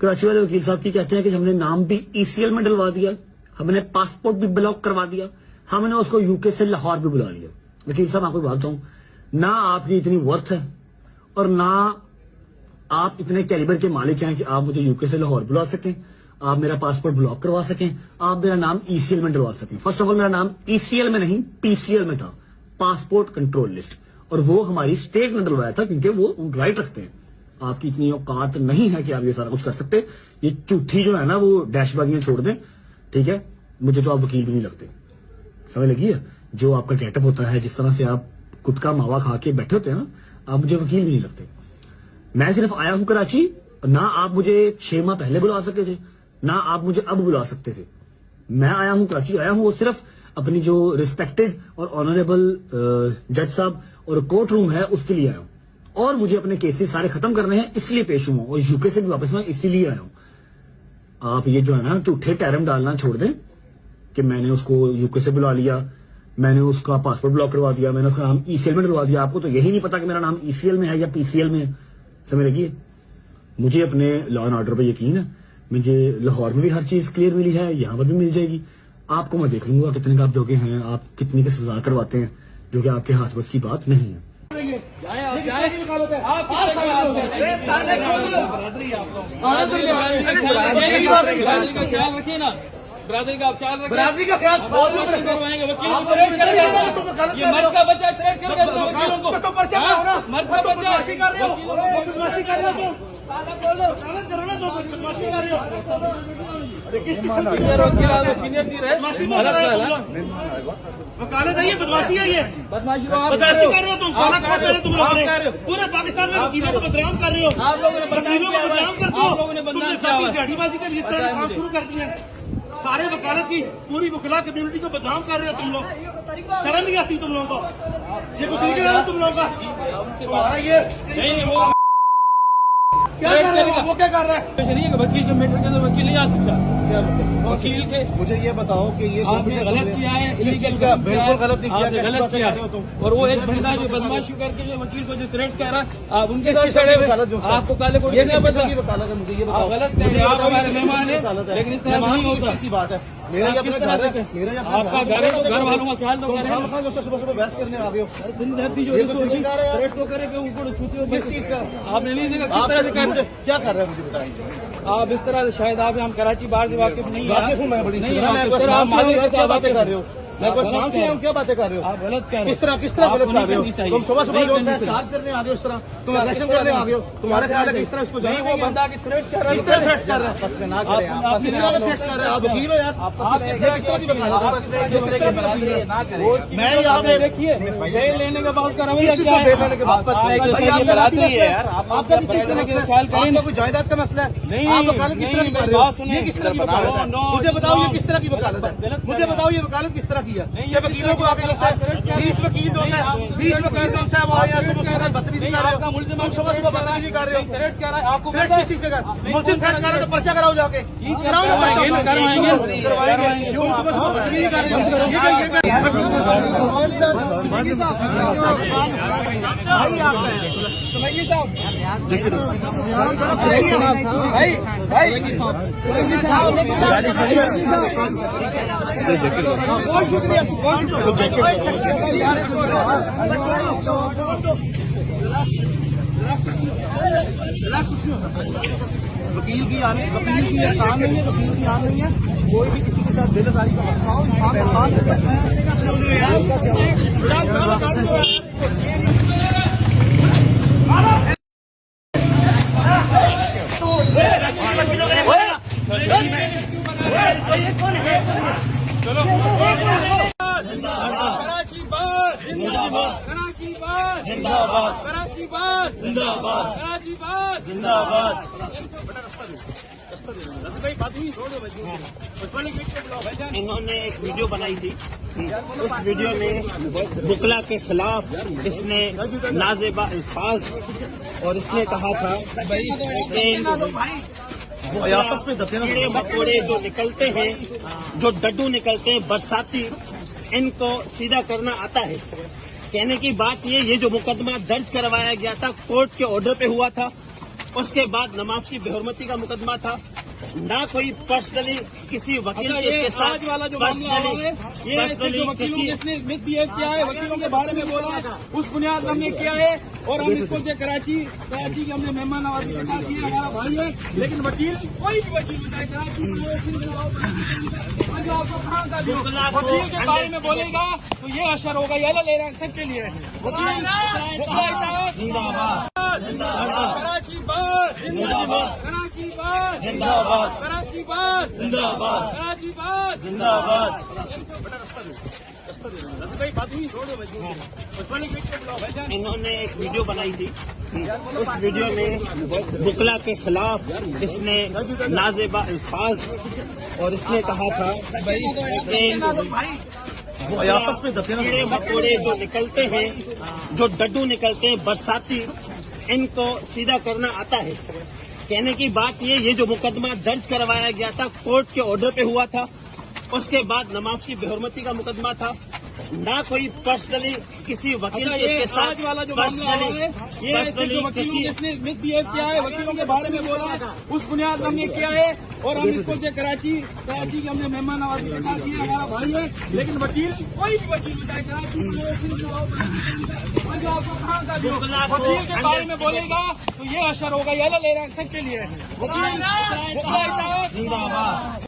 कराची वाले वकील साहब की कहते हैं कि हमने नाम भी ईसीएल में डलवा दिया, हमने पासपोर्ट भी ब्लॉक करवा दिया, हमने उसको यूके से लाहौर भी बुला लिया। वकील साहब आपको बात बताऊं, ना आपकी इतनी वर्थ है और ना आप इतने कैलिबर के मालिक हैं कि आप मुझे यूके से लाहौर बुला सकें, आप मेरा पासपोर्ट ब्लॉक करवा सकें, आप मेरा नाम ईसीएल में डलवा सकें। फर्स्ट ऑफ ऑल मेरा नाम ईसीएल में नहीं पीसीएल में था, पासपोर्ट कंट्रोल लिस्ट, और वो हमारी स्टेट ने डलवाया था क्योंकि वो राइट रखते हैं। आपकी इतनी औकात नहीं है कि आप ये सारा कुछ कर सकते। ये झूठी जो है ना वो डैशबाजियां छोड़ दें, ठीक है। मुझे तो आप वकील भी नहीं लगते, समझ लगी है। जो आपका गेटअप होता है, जिस तरह से आप गुटका मावा खा के बैठे होते हैं ना, आप मुझे वकील भी नहीं लगते। मैं सिर्फ आया हूं कराची, ना आप मुझे 6 माह पहले बुला सकते थे, ना आप मुझे अब बुला सकते थे। मैं आया हूं कराची, आया हूं वो सिर्फ अपनी जो रिस्पेक्टेड और ऑनरेबल जज साहब और कोर्ट रूम है उसके लिए आया हूं, और मुझे अपने केसेस सारे खत्म करने हैं, इसलिए पेश हुआ, और यूके से भी वापस मैं इसीलिए आया हूं। आप ये जो है ना झूठे टैरम डालना छोड़ दें कि मैंने उसको यूके से बुला लिया, मैंने उसका पासपोर्ट ब्लॉक करवा दिया, मैंने उसका नाम ईसीएल में डलवा दिया। आपको तो यही नहीं पता कि मेरा नाम ईसीएल में है या पीसीएल में है, समझ लगी। मुझे अपने लॉ एंड ऑर्डर पर यकीन है, मुझे लाहौर में भी हर चीज क्लियर मिली है, यहां पर भी मिल जाएगी। आपको मैं देख लूंगा कितने का आप जोगे हैं, आप कितनी की सजा करवाते हैं, जो कि आपके हाथ बस की बात नहीं है। बरादरी का आप ख्याल रखें, बरादरी का ख्याल करवाएंगे। वकीलों को थ्रेट करेंगे, ये मर्द का बच्चा थ्रेट करेंगे वकीलों को, तो पर्चा ना मर्द का बच्चा बदमाशी कर रहे हो, बदमाशी कर रहे हो, करो ना, तो बदमाशी कर रहे हो। किस किस्म की सीनियर दी रहे वकालत है, ये बदमाशी है, ये बदमाशी कर रहे हो तुम, तुम लोग पूरे पाकिस्तान में वकीलों को बदनाम कर रहे हो, आप लोगों ने वकीलों को बदनाम कर दो, तुमने साथी झाड़ीबाजी के लिए इस तरह काम शुरू कर दिया है। सारे वकालत की पूरी वकीला कम्युनिटी को बदनाम कर रहे हो तुम लोग, शर्म नहीं आती तुम लोगों को, ये कोई तरीका है तुम लोगों का। तुम्हारा ये क्या कर रहे हो, वो क्या कर रहा है, नहीं है वकील के मैटर के अंदर वकील नहीं आ सकता। वकील के मुझे ये बताओ कि ये आपने गलत किया है, बिल्कुल गलत नहीं किया, गलत किया है। और वो एक बंदा जो बदमाशी करके जो वकील को जो थ्रेट कह रहा है, आप उनके साथ खड़े हुए, आपको काले कोड नहीं पता, मुझे ये बताओ गलत नहीं, आप हमारे मेहमान है, लेकिन इस तरह नहीं होता। सी बात है, मेरा ये अपना घर है, मेरा आपका घर है, तो घर वालों का ख्याल तो करें। सुबह सुबह बहस करने आ गए हो, थ्रेट तो करे ऊपर छूते हो, किस चीज का आपने नहीं देखा, किस तरह से क्या कर रहे हैं मुझे बताइए। आप इस तरह से शायद आप हम कराची बाहर से वाकिफ नहीं है, मैं बड़ी क्या बातें कर रहे हो, मैं कोई से क्या बातें कर रहे हो, आप गलत कर रहे हो, किस तरह गलत कर रहे हो, तुम सुबह सुबह लोग चार्ज करने आ गए हो, इस तरह तुम एग्रेशन करने आ गए हो, तुम्हारा ख्याल है कि इस तरह इसको वो बंदा की थ्रेट कर रहा है, किस तरह थ्रेट कर रहा है, किस तरह थ्रेट कर रहे हैं, आप वकील हो यार, किस तरह की वकालत, मैं यहाँ पे देखिए बेल लेने के बाद का रवैया क्या है, आपका कोई जायदाद का मसला है, आप वकालत किस तरह की कर रहे हो, ये किस तरह की वकालत है, मुझे बताओ ये किस तरह की वकालत है, मुझे बताओ ये वकालत किस तरह किया, ये वकीलों को आगे 20 वकील दोस्त है, 20 वकील दोस्त है, वो आया तुम उसके साथ बदतमीजी कर रहे हो, तुम सुबह सुबह बदतमीजी कर रहे हो, थ्रेट किस चीज का, मुझसे थ्रेट कर रहे हो तो पर्चा कराओ जाके, कराओ ना पर्चा, करवाएंगे, तुम सुबह सुबह बदतमीजी कर रहे हो, बहुत शुक्रिया, वकील की आसान नहीं है, वकील की आन नहीं है, कोई भी किसी के साथ बेदरकारी का मसला हो, इंसान का खास कराची बात जिंदाबाद, कराची बात जिंदाबाद, कराची बात जिंदाबाद, कराची बात जिंदाबाद। इन्होंने एक वीडियो बनाई थी, उस वीडियो में बुकला के खिलाफ इसने नाज़ेबा अल्फाज और इसने कहा था आपस में कीड़े मकोड़े जो निकलते हैं, जो डड्डू निकलते हैं बरसाती, इनको सीधा करना आता है। कहने की बात ये जो मुकदमा दर्ज करवाया गया था कोर्ट के ऑर्डर पे हुआ था, उसके बाद नमाज की बेहुरमती का मुकदमा था। ना कोई पर्सनली किसी वकील के ये साथ आज वाला जो मामला हुआ है, ये ऐसे जो वकीलों जिसने मिसबिहेव किया है, वकीलों के बारे में बोला, उस बुनियाद पर हमने किया है। और हम इसको से कराची की हमने मेहमान नवाजी के साथ किया, हमारा भाई है। लेकिन वकील कोई भी वकील होता है, वकील के बारे में बोलेगा तो ये असर होगा, ये ले रहा है सबके लिए। कराची बार जिंदाबाद, कराची बार जिंदाबाद, कराची बार जिंदाबाद, कराची बार जिंदाबाद। इन्होंने एक वीडियो बनाई थी, उस वीडियो में बुकला के खिलाफ इसने नाजेबा अल्फाज और इसने कहा था कि आपस में कीड़े मकोड़े जो निकलते हैं, जो डड्डू निकलते हैं बरसाती, इनको सीधा करना आता है। कहने की बात ये जो मुकदमा दर्ज करवाया गया था कोर्ट के ऑर्डर पे हुआ था। उसके बाद नमाज की बेहुरमती का मुकदमा था। ना कोई पर्सनली किसी वकील के ये साथ आज वाला जो मामला हुआ है, ये ऐसे जो वकीलों जिसने मिसबिहेव किया है, वकीलों के बारे में बोला, उस बुनियाद पर हमने किया है। और हम इसको से कराची की हमने मेहमान नवाजी के साथ किया, हमारा भाई है। लेकिन वकील कोई भी वकील होता है, वकील के बारे में बोलेगा तो ये असर होगा, ये ले रहा है सबके लिए। जिंदाबाद।